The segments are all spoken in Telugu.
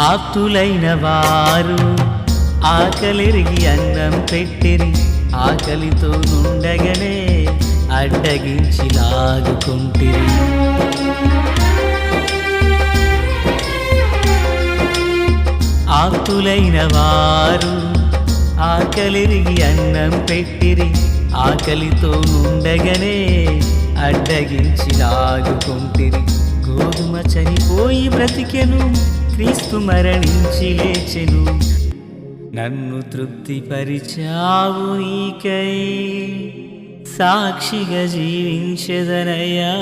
ఆప్తులైన వారు ఆకలిరిగి అన్నం పెట్టిరి, ఆకలితో నుండగనే అడ్డగించి లాగుకుంటిరి. ఆప్తులైన వారు ఆకలిరిగి అన్నం పెట్టిరి, ఆకలితో నుండగనే అడ్డగించి లాగుకుంటిరి. గోధుమ చనిపోయి బ్రతికెను, క్రీస్తు మరణించి లేచెను. నన్ను తృప్తిపరిచావు నీకై, సాక్షిగా జీవించెదనయ్యా.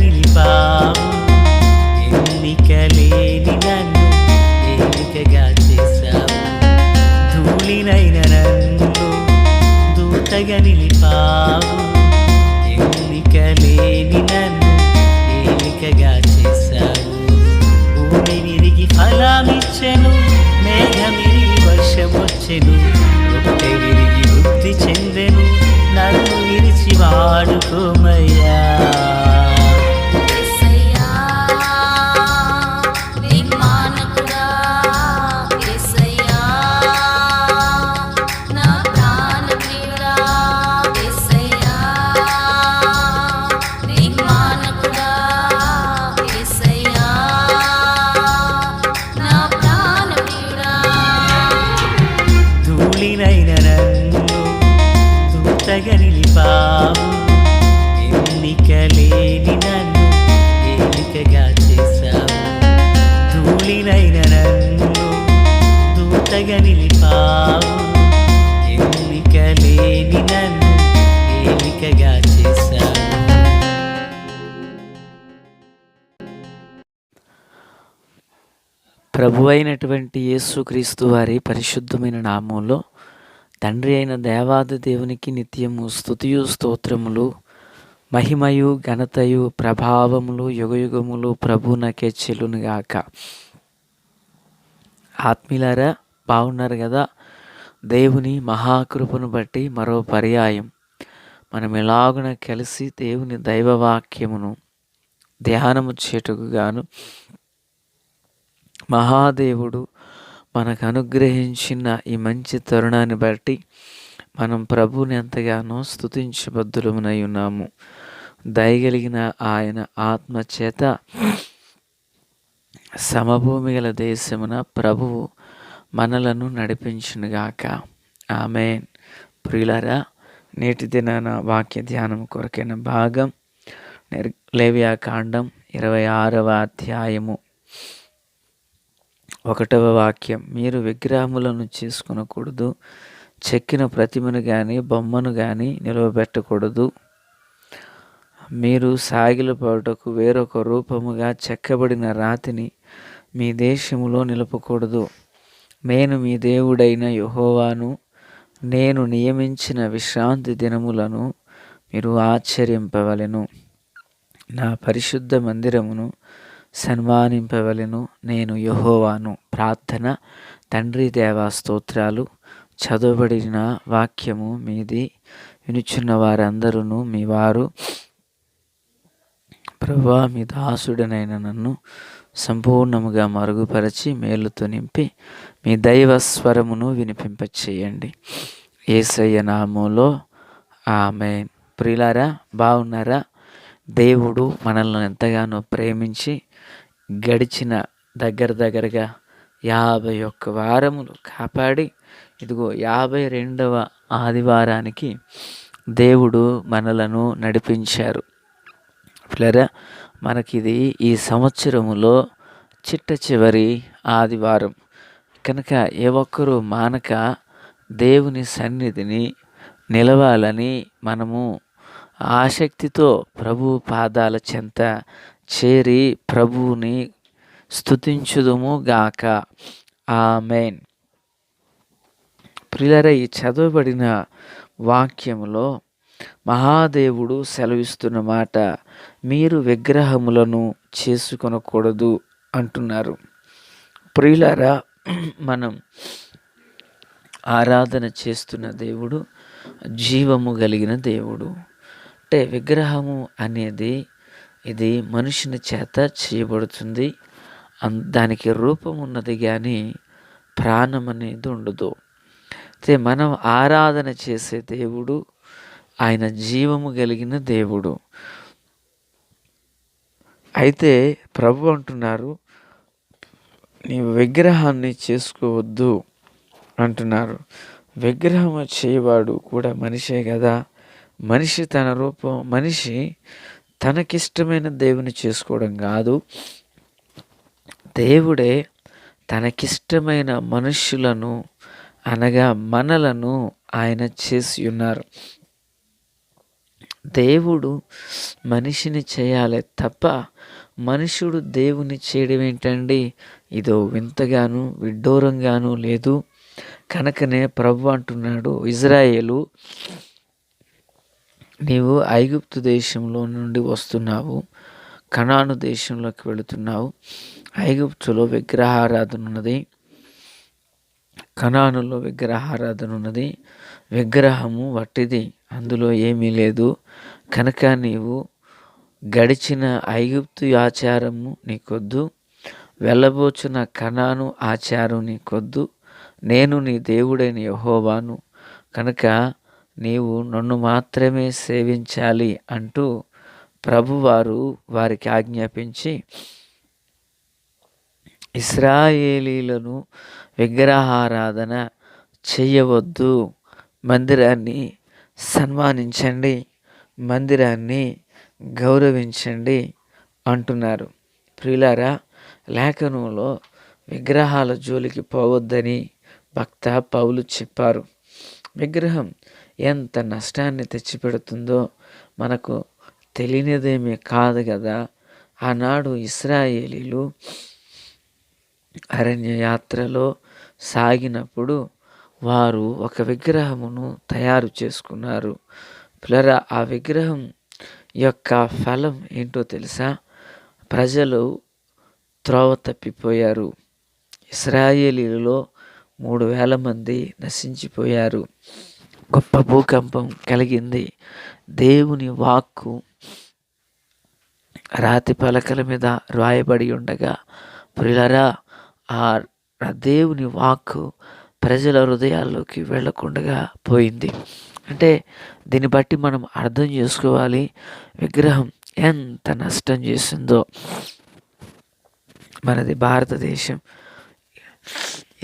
నిలిపావు, ఎన్నికలేని నన్ను ఏలికగా చేశావు. ధూళినైన నన్ను దూతగా నిలిపావు, ఎన్నికలేని నన్ను ఏలికగా చేశావు. భూమి విరిగి ఫలమిచ్చెను, మేఘమిరిగి వర్షమొచ్చెను, రొట్టె విరిగి వృద్ధి చెందెను. నన్ను విరిచి వాడుకోమయ్యా. ధూళినైన నన్ను దూతగా నిలిపావు, ఎన్నికలేని నన్ను ఏలికగా చేశావు. ధూళినైన నన్ను దూతగా నిలిపావు, ఎన్నికలేని నన్ను ఏలికగా చేశావు. ప్రభువైనటువంటి యేసుక్రీస్తు వారి పరిశుద్ధమైన నామంలో తండ్రి అయిన దేవాది దేవునికి నిత్యము స్తుతియు స్తోత్రములు, మహిమయు ఘనతయు ప్రభావములు యుగయుగములు ప్రభునకే చెల్లునుగాక. ఆత్మీయులారా, బాగున్నారు కదా? దేవుని మహాకృపను బట్టి మరో పర్యాయం మనం ఎలాగున కలిసి దేవుని దైవవాక్యమును ధ్యానము చేటుకు గాను మహాదేవుడు మనకు అనుగ్రహించిన ఈ మంచి తరుణాన్ని బట్టి మనం ప్రభువుని ఎంతగానో స్తుతించబద్దులమునై ఉన్నాము. దయగలిగిన ఆయన ఆత్మచేత సమభూమి గల దేశమున ప్రభువు మనలను నడిపించునుగాక. ఆమేన్. ప్రియులారా, నేటి దినాన వాక్య ధ్యానం కొరకైన భాగం లేవియాకాండం 26వ అధ్యాయము 1వ వాక్యం. మీరు విగ్రహములను చేసుకొనకూడదు, చెక్కిన ప్రతిమను గాని బొమ్మను గాని నిలవబెట్టకూడదు. మీరు సాగిలపడుటకు వేరొక రూపముగా చెక్కబడిన రాతిని మీ దేశములో నిలపకూడదు. నేను మీ దేవుడైన యెహోవాను. నేను నియమించిన విశ్రాంతి దినములను మీరు ఆచరింపవలెను. నా పరిశుద్ధ మందిరమును సన్మానింపవలెను. నేను యెహోవాను. ప్రార్థన. తండ్రి దేవా, స్తోత్రాలు. చదవబడిన వాక్యము మీది, వినుచున్న వారందరూ మీ వారు. ప్రభువా, మీ దాసుడనైన నన్ను సంపూర్ణముగా మరుగుపరచి మేలుతో నింపి మీ దైవస్వరమును వినిపింపచేయండి. యేసయ్య నామములో ఆమేన్. ప్రియులారా, బాగున్నారా? దేవుడు మనల్ని ఎంతగానో ప్రేమించి గడిచిన దగ్గరగా 51 వారములు కాపాడి ఇదిగో 52వ ఆదివారానికి దేవుడు మనలను నడిపించారు. పిల్లరా, మనకిది ఈ సంవత్సరములో చిట్ట చివరి ఆదివారం కనుక ఏ ఒక్కరూ మానక దేవుని సన్నిధిని నిలవాలని మనము ఆసక్తితో ప్రభు పాదాల చెంత చేరి ప్రభువుని స్తుతించుదుము గాక. ఆమేన్. ప్రియులారా, ఈ చదవబడిన వాక్యములో మహాదేవుడు సెలవిస్తున్న మాట, మీరు విగ్రహములను చేసుకొనకూడదు అంటున్నారు. ప్రియులారా, మనం ఆరాధన చేస్తున్న దేవుడు జీవము కలిగిన దేవుడు. అంటే విగ్రహము అనేది ఇది మనుషుని చేత చేయబడుతుంది. దానికి రూపం ఉన్నది కానీ ప్రాణం అనేది ఉండదు. అయితే మనం ఆరాధన చేసే దేవుడు ఆయన జీవము కలిగిన దేవుడు. అయితే ప్రభు అంటున్నారు, నీవు విగ్రహాన్ని చేసుకోవద్దు అంటున్నారు. విగ్రహం చేయవాడు కూడా మనిషే కదా. మనిషి తనకిష్టమైన దేవుని చేసుకోవడం కాదు, దేవుడే తనకిష్టమైన మనుష్యులను అనగా మనలను ఆయన చేసి ఉన్నారు. దేవుడు మనిషిని చేయాలి తప్ప మనుషుడు దేవుని చేయడం ఏంటండి? ఇదో వింతగాను విడ్డూరంగాను లేదు. కనుకనే ప్రభు అంటున్నాడు, ఇజ్రాయేలు, నీవు ఐగుప్తు దేశంలో నుండి వస్తున్నావు, కనాను దేశంలోకి వెళుతున్నావు. ఐగుప్తులో విగ్రహారాధన ఉన్నది, కనానులో విగ్రహారాధన ఉన్నది. విగ్రహము వట్టిది, అందులో ఏమీ లేదు. కనుక నీవు గడిచిన ఐగుప్తు ఆచారము నీకొద్దు, వెళ్ళబోచున్న కనాను ఆచారం నీకొద్దు. నేను నీ దేవుడైన యెహోవాను, కనుక నీవు నన్ను మాత్రమే సేవించాలి అంటూ ప్రభువారు వారికి ఆజ్ఞాపించి, ఇశ్రాయేలీలను విగ్రహారాధన చెయ్యవద్దు, మందిరాన్ని సన్మానించండి, మందిరాన్ని గౌరవించండి అంటున్నారు. ప్రియులారా, లేఖనంలో విగ్రహాల జోలికి పోవద్దని భక్త పౌలు చెప్పారు. విగ్రహం ఎంత నష్టాన్ని తెచ్చిపెడుతుందో మనకు తెలియనిదేమీ కాదు కదా. ఆనాడు ఇశ్రాయేలీలు అరణ్య యాత్రలో సాగినప్పుడు వారు ఒక విగ్రహమును తయారు చేసుకున్నారు. పిల్లరా, ఆ విగ్రహం యొక్క ఫలం ఏంటో తెలుసా? ప్రజలు త్రోవ తప్పిపోయారు. ఇశ్రాయేలీలలో 3,000 మంది నశించిపోయారు. గొప్ప భూకంపం కలిగింది. దేవుని వాక్కు రాతి పలకల మీద రాయబడి ఉండగా, ప్రియులారా, ఆ దేవుని వాక్కు ప్రజల హృదయాల్లోకి వెళ్ళకుండా పోయింది. అంటే దీన్ని బట్టి మనం అర్థం చేసుకోవాలి, విగ్రహం ఎంత నష్టం చేసిందో. మనది భారతదేశం,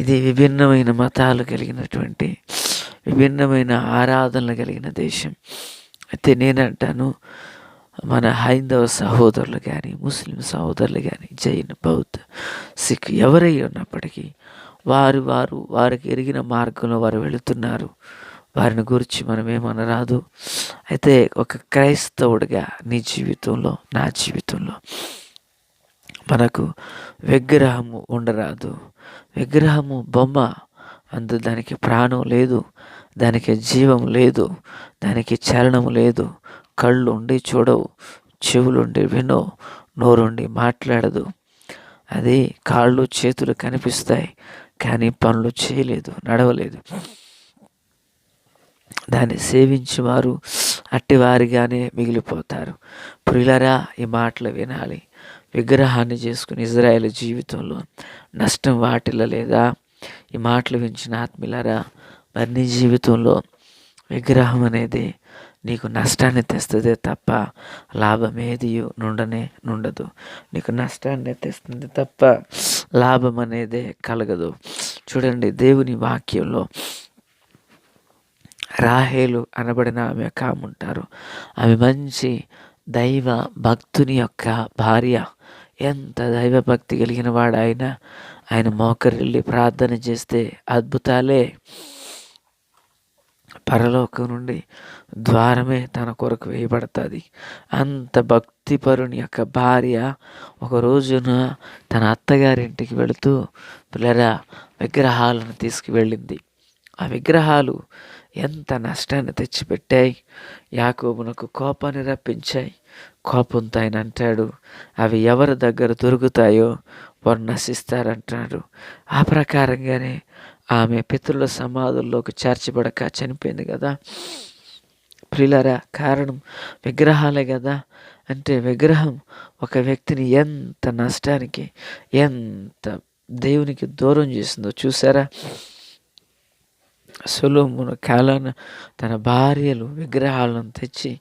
ఇది విభిన్నమైన మతాలు కలిగినటువంటి, విభిన్నమైన ఆరాధనలు కలిగిన దేశం. అయితే నేనంటాను, మన హైందవ సహోదరులు కానీ, ముస్లిం సహోదరులు కానీ, జైన్, బౌద్ధ, సిక్ ఎవరై ఉన్నప్పటికీ వారికి ఎరిగిన మార్గంలో వారు వెళుతున్నారు. వారిని గురించి మనం ఏమనరాదు. అయితే ఒక క్రైస్తవుడిగా నీ జీవితంలో, నా జీవితంలో మనకు విగ్రహము ఉండరాదు. విగ్రహము బొమ్మ, దానికి ప్రాణం లేదు, దానికి జీవం లేదు, దానికి చలనము లేదు. కళ్ళు ఉండి చూడవు, చెవులుండి వినవు, నోరుండి మాట్లాడదు. అది కాళ్ళు చేతులు కనిపిస్తాయి కానీ పనులు చేయలేదు, నడవలేదు. దాన్ని సేవించేవారు అట్టివారిగానే మిగిలిపోతారు. ప్రియులారా, ఈ మాటలు వినాలి. విగ్రహాన్ని చేసుకుని ఇజ్రాయేల్ జీవితంలో నష్టం వాటిల్లలేదా? ఈ మాటలు వించిన ఆత్మీయులారా, మరి నీ జీవితంలో విగ్రహం అనేది నీకు నష్టాన్ని తెస్తుంది తప్ప లాభం ఏది నుండదు. నీకు నష్టాన్ని తెస్తుంది తప్ప లాభం అనేదే కలగదు. చూడండి, దేవుని వాక్యంలో రాహేలు అనబడిన ఆమె కాముంటారు. ఆమె మంచి దైవ భక్తుని యొక్క భార్య. ఎంత దైవభక్తి కలిగిన వాడు ఆయన మోకరిల్లి ప్రార్థన చేస్తే అద్భుతాలే. పరలోకం నుండి ద్వారమే తన కొరకు వేయబడుతుంది. అంత భక్తిపరుని యొక్క భార్య ఒక రోజున తన అత్తగారింటికి వెళుతూ పిల్లరా విగ్రహాలను తీసుకువెళ్ళింది. ఆ విగ్రహాలు ఎంత నష్టాన్ని తెచ్చిపెట్టాయి. యాకోబునకు కోపాన్ని రప్పించాయి. కోపంతో ఆయన అంటాడు, అవి ఎవరి దగ్గర దొరుకుతాయో వారు నశిస్తారంటాడు. ఆ ప్రకారంగానే ఆమె పితరుల సమాధుల్లోకి చేర్చబడక చనిపోయింది కదా. ప్రియులారా, కారణం విగ్రహాలే కదా. అంటే విగ్రహం ఒక వ్యక్తిని ఎంత నష్టానికి, ఎంత దేవునికి దూరం చేసిందో చూసారా. సొలొమోను కాలాన తన భార్యలు విగ్రహాలను తెచ్చి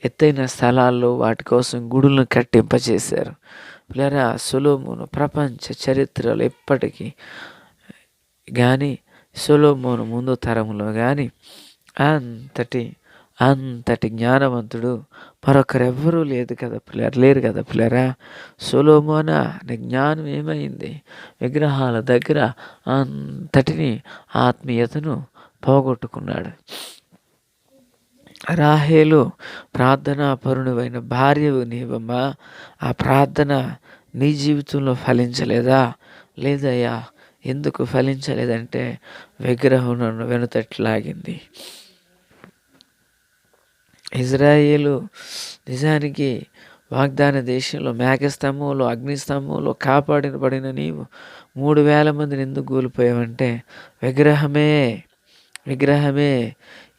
ఎత్తైన స్థలాల్లో వాటి కోసం గుడులను కట్టింపచేశారు. పిల్లరా, సొలొమోను ప్రపంచ చరిత్రలో ఎప్పటికీ కానీ, సొలొమోను ముందు తరంలో కానీ అంతటి జ్ఞానవంతుడు మరొకరెవ్వరూ లేరు కదా పిల్లరా. సొలొమోనా, నీ జ్ఞానం ఏమైంది? విగ్రహాల దగ్గర అంతటిని ఆత్మీయతను పోగొట్టుకున్నాడు. రాహేలు ప్రార్థనా పరునివైన భార్యవు నీవమ్మా. ఆ ప్రార్థన నీ జీవితంలో ఫలించలేదా? లేదయ్యా. ఎందుకు ఫలించలేదంటే విగ్రహం నన్ను వెనుతట్లాగింది. ఇజ్రాయేలు నిజానికి వాగ్దాన దేశంలో మేఘస్తంభంలో, అగ్నిస్తంభంలో కాపాడబడిన నీవు 3,000 మందిని ఎందుకు కూలిపోయావంటే విగ్రహమే.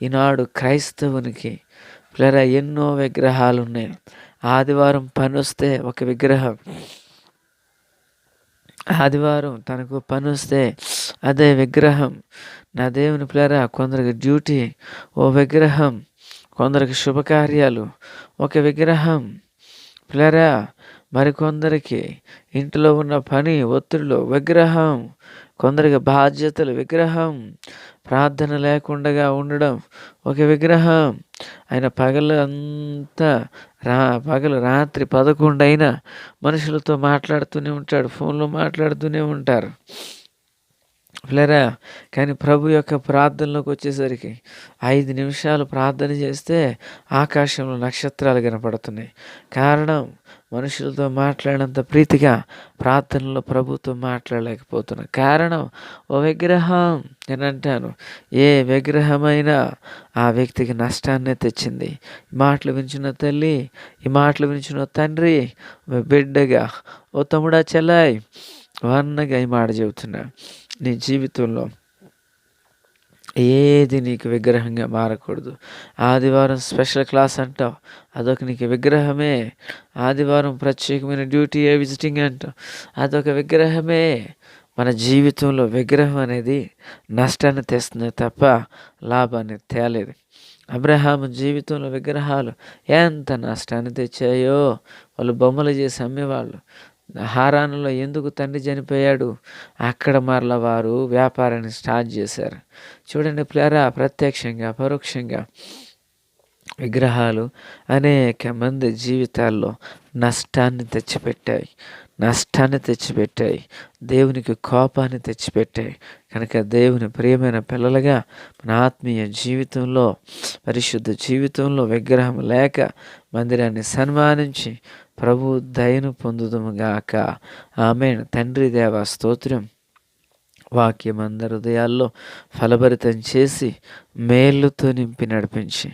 ఈనాడు క్రైస్తవునికి పిల్లరా ఎన్నో విగ్రహాలు ఉన్నాయి. ఆదివారం పని వస్తే ఒక విగ్రహం, ఆదివారం తనకు పని వస్తే అదే విగ్రహం. నా దేవుని పిల్లరా, కొందరికి డ్యూటీ ఓ విగ్రహం, కొందరికి శుభకార్యాలు ఒక విగ్రహం. పిల్లరా, మరికొందరికి ఇంట్లో ఉన్న పని ఒత్తిడిలో విగ్రహం, కొందరికి బాధ్యతలు విగ్రహం, ప్రార్థన లేకుండా ఉండడం ఒక విగ్రహం. ఆయన పగలు రాత్రి 11 అయినా మనుషులతో మాట్లాడుతూనే ఉంటాడు, ఫోన్లో మాట్లాడుతూనే ఉంటారు పిల్లరా. కానీ ప్రభు యొక్క ప్రార్థనలోకి వచ్చేసరికి 5 నిమిషాలు ప్రార్థన చేస్తే ఆకాశంలో నక్షత్రాలు కనపడుతున్నాయి. కారణం, మనుషులతో మాట్లాడినంత ప్రీతిగా ప్రార్థనలో ప్రభుతో మాట్లాడలేకపోతున్నా. కారణం ఓ విగ్రహం. నేను అంటాను, ఏ విగ్రహమైనా ఆ వ్యక్తికి నష్టాన్నే తెచ్చింది. ఈ మాటలు వించిన తల్లి, ఈ మాటలు వించిన తండ్రి, బిడ్డగా ఓ తమ్ముడా చెల్లాయి వన్నగా ఈ మాట చెబుతున్నా, నీ జీవితంలో ఏది నీకు విగ్రహంగా మారకూడదు. ఆదివారం స్పెషల్ క్లాస్ అంటావు, అదొక నీకు విగ్రహమే. ఆదివారం ప్రత్యేకమైన డ్యూటీ విజిటింగ్ అంటావు, అదొక విగ్రహమే. మన జీవితంలో విగ్రహం అనేది నష్టాన్ని తెస్తుంది తప్ప లాభాన్ని తేలేదు. అబ్రహాము జీవితంలో విగ్రహాలు ఎంత నష్టాన్ని తెచ్చాయో. వాళ్ళు బొమ్మలు చేసి అమ్మేవాళ్ళు. హారానులో ఎందుకు తండ్రి చనిపోయాడు? అక్కడ మరల వారు వ్యాపారాన్ని స్టార్ట్ చేశారు. చూడండి ప్రియులారా, ప్రత్యక్షంగా పరోక్షంగా విగ్రహాలు అనేక మంది జీవితాల్లో నష్టాన్ని తెచ్చిపెట్టాయి, దేవునికి కోపాన్ని తెచ్చిపెట్టాయి. కనుక దేవుని ప్రియమైన పిల్లలుగా మన ఆత్మీయ జీవితంలో, పరిశుద్ధ జీవితంలో విగ్రహం లేక మందిరాన్ని సన్మానించి ప్రభు దయను పొందుదుముగాక. ఆమేన్. తండ్రి దేవా స్తోత్రం. వాక్యం అందరి హృదయాల్లో ఫలభరితం చేసి మేలుతో నింపి నడిపించి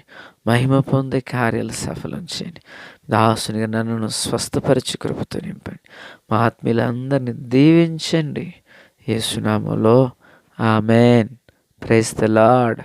మహిమ పొందే కార్యాలు సఫలం చేయండి. దాసునిగా నన్ను స్వస్థపరిచి కృపతో నింపండి. మా ఆత్మీయులందరినీ దీవించండి. యేసు నామములో ఆమేన్. Praise the lord.